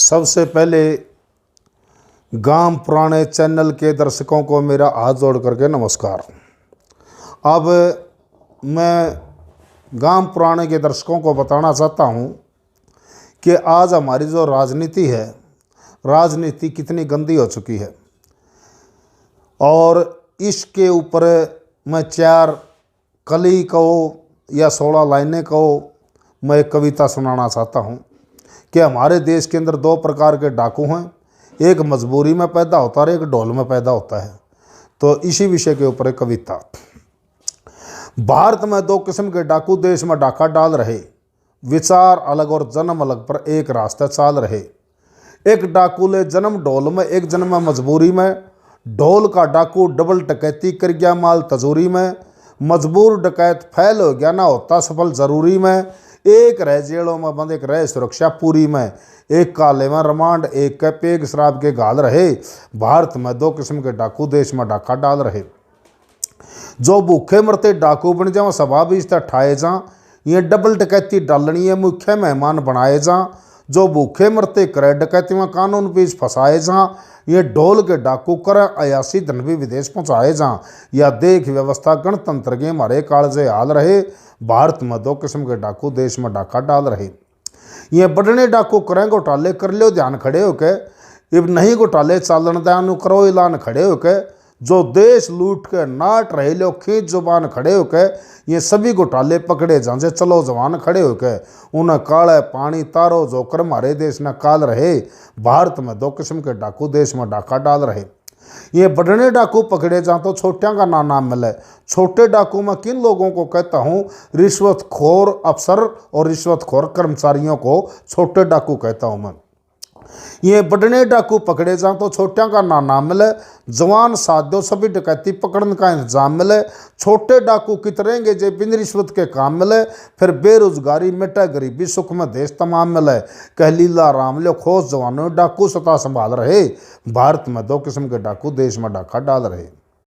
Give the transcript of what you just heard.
सबसे पहले गांव पुराने चैनल के दर्शकों को मेरा हाथ जोड़ करके नमस्कार। अब मैं गांव पुराने के दर्शकों को बताना चाहता हूं कि आज हमारी जो राजनीति है, राजनीति कितनी गंदी हो चुकी है। और इसके ऊपर मैं 4 कली कहो या 16 लाइनें कहो, मैं एक कविता सुनाना चाहता हूं कि हमारे देश के अंदर 2 प्रकार के डाकू हैं, एक मजबूरी में पैदा होता है, एक ढोल में पैदा होता है। तो इसी विषय के ऊपर एक कविता। भारत में 2 किस्म के डाकू देश में डाका डाल रहे, विचार अलग और जन्म अलग पर एक रास्ता चाल रहे। एक डाकू ले जन्म ढोल में, एक जन्म मजबूरी में। ढोल का डाकू डबल डकैती कर गया माल तजूरी में। मजबूर डकैत फैल हो गया ना होता सफल जरूरी में। एक रह जेलों में बंद, एक रह सुरक्षा पूरी में। एक काले में रिमांड, एक के पेग शराब के गाल रहे। भारत में 2 किस्म के डाकू देश में डाका डाल रहे। जो भूखे मरते डाकू बन जाओ, सभा बीच तक ठाए जा। ये डबल डकैती डालनी है, मुख्य मेहमान बनाए जा। जो भूखे मरते करे डकैती में कानून बीच फंसाए जा। ये ढोल के डाकू करें अयासी धन भी विदेश पहुँचाए जा। या देख व्यवस्था गणतंत्र के हमारे कालजे हाल रहे। भारत में 2 किस्म के डाकू देश में डाका डाल रहे। ये बड़ने डाकू करें घोटाले कर लो ध्यान खड़े होके। अब नहीं घोटाले चालन दयानु करो ऐलान खड़े होके। जो देश लूट के नाट रहे लो खींच जुबान खड़े होके। ये सभी घोटाले पकड़े जांजे चलो जवान खड़े होके। उन्हें काले पानी तारो जो कर हमारे देश न काल रहे। भारत में 2 किस्म के डाकू देश में डाका डाल रहे। ये बड़ने डाकू पकड़े जा तो छोटियां का नाम मिले। छोटे डाकू में किन लोगों को कहता हूँ? रिश्वतखोर अफसर और रिश्वतखोर कर्मचारियों को छोटे डाकू कहता हूँ मैं। ये बड़ने डाकू पकड़े जा तो छोटियां का नाम मिले। जवान साथ दो सभी डकैती पकड़ने का इंतजाम मिले। छोटे डाकू कितरेंगे जे बिन रिश्वत के काम मिले। फिर बेरोजगारी मिटे, गरीबी सुख में देश तमाम मिले। कह लीला राम लो खोज जवानों डाकू सता संभाल रहे। भारत में 2 किस्म के डाकू देश में डाका डाल रहे।